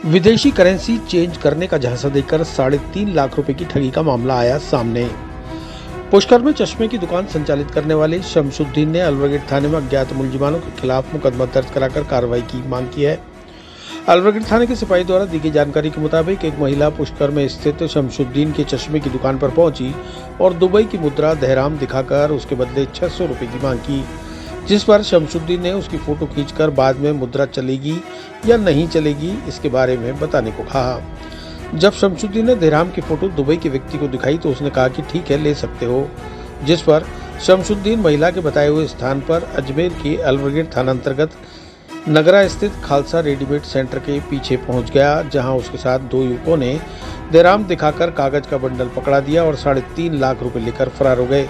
विदेशी currency change करने का झांसा देकर 3.5 लाख रुपए की ठगी का मामला आया सामने। पुष्कर में चश्मे की दुकान संचालित करने वाले शमसुद्दीन ने अलवरगेट थाने में अज्ञात मुलजिमानों के खिलाफ मुकदमा दर्ज कराकर कार्रवाई की मांग की है। अलवरगेट थाने के सिपाही द्वारा दी गई जानकारी के मुताबिक एक महिला पुष्कर में स्थित शमसुद्दीन के चश्मे की दुकान पर पहुंची और दुबई की मुद्रा दहराम दिखाकर उसके बदले 600 रुपए की मांग की, जिस पर शमसुद्दीन ने उसकी फोटो खींचकर बाद में मुद्रा चलेगी या नहीं चलेगी इसके बारे में बताने को कहा। जब शमसुद्दीन ने दहराम की फोटो दुबई के व्यक्ति को दिखाई तो उसने कहा कि ठीक है, ले सकते हो, जिस पर शमसुद्दीन महिला के बताए हुए स्थान पर अजमेर के अलवरगेट थाना अंतर्गत नगरा स्थित खालसा रेडीमेड सेंटर के पीछे पहुंच गया, जहां उसके साथ दो युवकों ने दहराम दिखाकर कागज का बंडल पकड़ा दिया और 3.5 लाख रुपए लेकर फरार हो गए।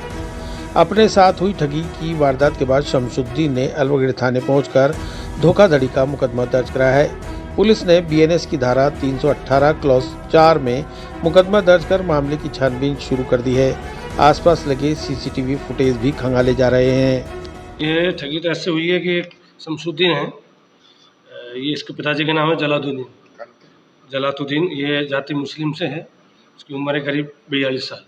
अपने साथ हुई ठगी की वारदात के बाद शमसुद्दीन ने अलवरगेट थाने पहुंचकर धोखाधड़ी का मुकदमा दर्ज कराया है। पुलिस ने बीएनएस की धारा 318 क्लॉज 4 में मुकदमा दर्ज कर मामले की छानबीन शुरू कर दी है। आसपास लगे सीसीटीवी फुटेज भी खंगाले जा रहे हैं। ये ठगी तो ऐसे हुई है कि एक शमसुद्दीन है, ये इसके पिताजी का नाम है जलालुद्दीन। ये जाति मुस्लिम से है, इसकी उम्र है करीब 42 साल।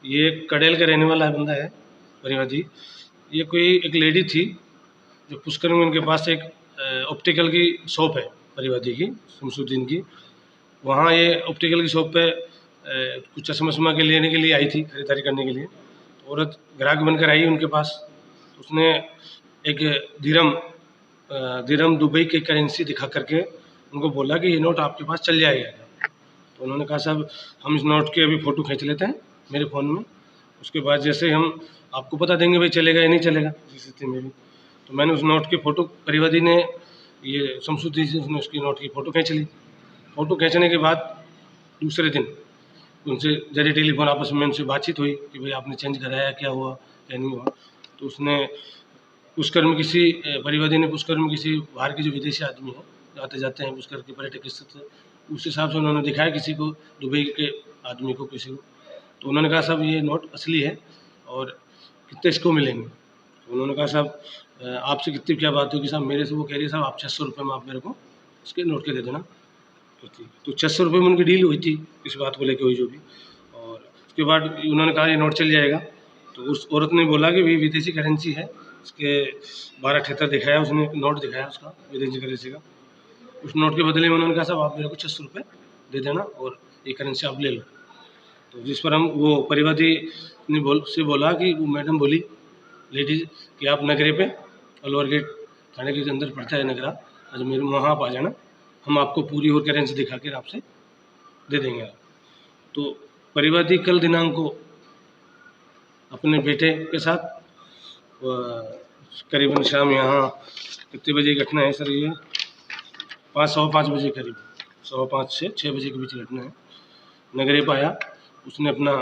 ये कड़ेल का रहने वाला बंदा है परिवादी। ये कोई एक लेडी थी जो पुष्कर में उनके पास एक ऑप्टिकल की शॉप है परिवादी की, शमसुद्दीन की। वहाँ ये ऑप्टिकल की शॉप पे कुछ चश्मा वश्मा के लेने के लिए आई थी, खरीदारी करने के लिए। तो औरत ग्राहक बनकर आई उनके पास। उसने एक दिरहम दुबई की करेंसी दिखा करके उनको बोला कि ये नोट आपके पास चल जाएगा। तो उन्होंने कहा साहब हम इस नोट की अभी फ़ोटो खींच लेते हैं मेरे फ़ोन में, उसके बाद जैसे हम आपको बता देंगे भाई चलेगा या नहीं चलेगा जिस स्थिति में भी। तो मैंने उस नोट की फ़ोटो परिवादी ने, ये शमसुद्दीन जी, उसने उसकी नोट की फ़ोटो खींच ली। फ़ोटो खींचने के बाद दूसरे दिन उनसे जरिए टेलीफोन आपस में उनसे बातचीत हुई कि भाई आपने चेंज कराया, क्या हुआ क्या नहीं हुआ। तो उसने पुष्कर में किसी परिवादी ने पुष्कर में किसी बाहर के जो विदेशी आदमी हैं, आते जाते हैं पुष्कर के पर्यटक स्थल, उस हिसाब से उन्होंने दिखाया किसी को, दुबई के आदमी को, किसी को। तो उन्होंने कहा साहब ये नोट असली है और कितने इसको मिलेंगे। तो उन्होंने कहा साहब आपसे कितनी क्या बात होगी साहब मेरे से। वो कह रही है साहब आप 600 रुपये में आप मेरे को इसके नोट के दे देना। तो 600 रुपये में उनकी डील हुई थी, इस बात को लेकर हुई जो भी। और उसके बाद उन्होंने कहा ये नोट चल जाएगा। तो उस औरत ने बोला कि भाई विदेशी करेंसी है, इसके 12 दिखाया, उसने नोट दिखाया उसका विदेशी करेंसी का। उस नोट के बदले में उन्होंने कहा साहब आप मेरे को 600 रुपये दे देना और ये करेंसी आप ले लो। तो जिस पर हम वो परिवादी ने बोला कि वो मैडम बोली लेडीज कि आप नगरे पे अलवरगेट थाने के अंदर पड़ता है नगरा अजमेर, वहाँ आप आ जाना, हम आपको पूरी और करेंसी दिखा कर आपसे दे देंगे आप। तो परिवादी कल दिनांक को अपने बेटे के साथ करीबन शाम, यहाँ कितने बजे घटना है सर, ये 5:15 बजे करीब, 5:15 से 6 बजे के बीच घटना है। नगरे पर आया, उसने अपना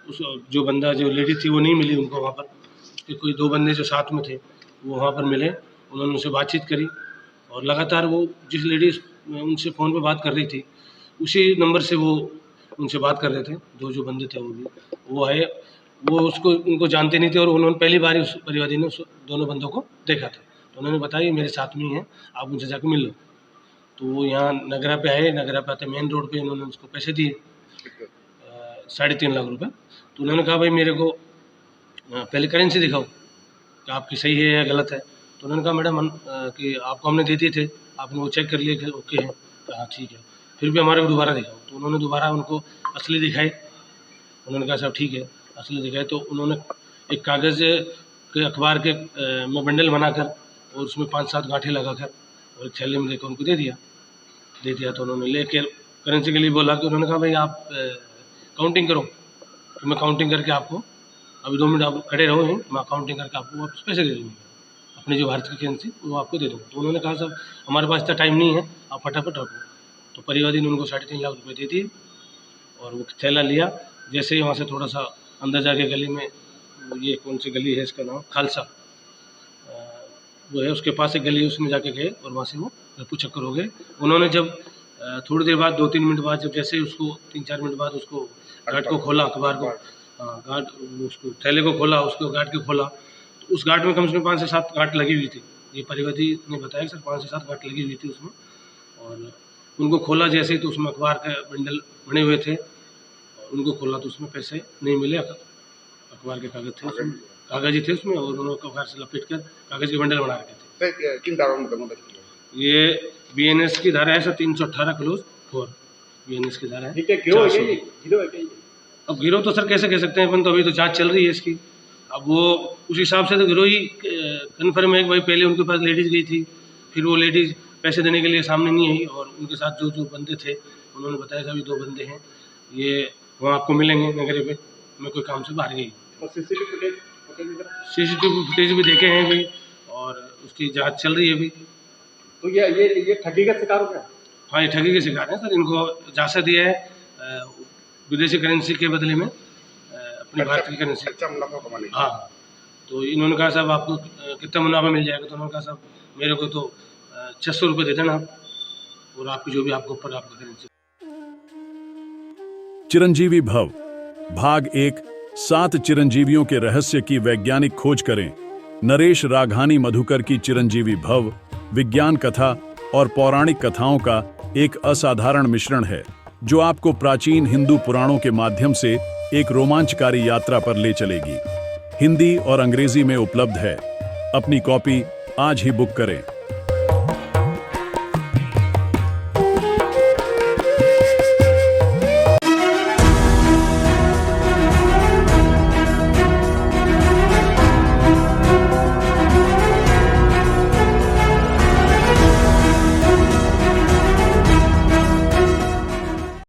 उस जो बंदा, जो लेडी थी वो नहीं मिली उनको वहाँ पर। उसके कोई 2 बंदे जो साथ में थे वो वहाँ पर मिले, उन्होंने उनसे बातचीत करी और लगातार वो जिस लेडीज़ उनसे फ़ोन पे बात कर रही थी उसी नंबर से वो उनसे बात कर रहे थे। जो बंदे थे वो आए, वो उसको उनको जानते नहीं थे और उन्होंने पहली बार ही उस परिवादी ने उस दोनों बंदों को देखा था। तो उन्होंने बताया ये मेरे साथ में ही हैं, आप उनसे जाके मिल लो। तो वो यहाँ नगरा पे आए, नगरा पे आते मेन रोड पे उन्होंने उसको पैसे दिए 3.5 लाख रुपए। तो उन्होंने कहा भाई मेरे को पहले करेंसी दिखाओ कि आपकी सही है या गलत है। तो उन्होंने कहा मैडम कि आपको हमने दे दिए थे, आपने वो चेक कर लिए कि ओके है। कहा ठीक है, फिर भी हमारे को दोबारा दिखाओ। तो उन्होंने दोबारा उनको असली दिखाए। उन्होंने कहा साहब ठीक है, असली दिखाए। तो उन्होंने एक कागज़ के अखबार के में बंडल बनाकर और उसमें 5-7 गांठें लगाकर और एक थैले में लेकर उनको दे दिया। तो उन्होंने लेकर करेंसी के लिए बोला कि उन्होंने कहा भाई आप काउंटिंग करो, तो मैं काउंटिंग करके आपको अभी 2 मिनट आप खड़े रहो, मैं काउंटिंग करके आपको वापस पैसे दे दूँगा, अपनी जो भारत की करेंसी वो आपको दे दूँगा। तो उन्होंने कहा साहब हमारे पास इतना टाइम नहीं है, आप फटाफट रखो। तो परिवादी ने उनको 3.5 लाख रुपये दे दिए और वो थैला लिया। जैसे ही वहाँ से थोड़ा सा अंदर जाके गली में, ये कौन सी गली है, इसका नाम खालसा वो है, उसके पास एक गली है, उसमें जाके गए और वहाँ से वो रफू चक्कर हो गए। उन्होंने जब थोड़ी देर बाद 2-3 मिनट बाद, जब जैसे ही उसको 3-4 मिनट बाद उसको गार्ड को खोला, अखबार को, गार्ड उसको थैले को खोला, उसको गार्ड को खोला, तो उस गार्ड में कम से कम 5 से 7 गांठ लगी हुई थी। ये परिवादी ने बताया कि सर 5 से 7 गांठ लगी हुई थी उसमें। और उनको खोला जैसे ही तो उसमें अखबार के बंडल बने हुए थे, उनको खोला तो उसमें पैसे नहीं मिले, अखबार के कागज थे उसमें, कागज ही थे उसमें, और उन्होंने अखबार से लपेट कर कागज के बंडल बना रखे थे। किन धाराओं में मुकदमा दर्ज किया? ये BNS की धारा है सर 318 क्लोज 4 BNS की धारा है। ठीक है, गिरोह है क्या ये? गिरोह है क्या ये? अब गिरोह तो सर कैसे कह सकते हैं अपन, तो अभी तो जांच चल रही है इसकी। अब वो उस हिसाब से तो गिरोह ही कन्फर्म है कि भाई पहले उनके पास लेडीज़ गई थी, फिर वो लेडीज़ पैसे देने के लिए सामने नहीं आई, और उनके साथ जो जो बंदे थे उन्होंने बताया था अभी 2 बंदे हैं, ये वहाँ आपको मिलेंगे नगरे पे, मैं कोई काम से बाहर गई। और सीसीटीवी फुटेज भी देखे हैं अभी, और उसकी जाँच चल रही है अभी। तो ये ठगी का शिकार हो गया? हाँ, ये ठगी के शिकार हैं सर, इनको झांसा दिया है विदेशी करेंसी के बदले में अपनी भारतीय करेंसी। अच्छा मुनाफा कमाने का। हाँ, तो इन्होंने कहा साहब आपको कितना मुनाफा मिल जाएगा, तो उन्होंने कहा साहब मेरे को तो 600 रुपये दे देना, और आपकी जो भी आपको ऊपर आपका करेंसी। चिरंजीवी भव भाग 1 7 चिरंजीवियों के रहस्य की वैज्ञानिक खोज करें। नरेश राघानी मधुकर की चिरंजीवी भव विज्ञान कथा और पौराणिक कथाओं का एक असाधारण मिश्रण है, जो आपको प्राचीन हिंदू पुराणों के माध्यम से एक रोमांचकारी यात्रा पर ले चलेगी। हिंदी और अंग्रेजी में उपलब्ध है। अपनी कॉपी आज ही बुक करें।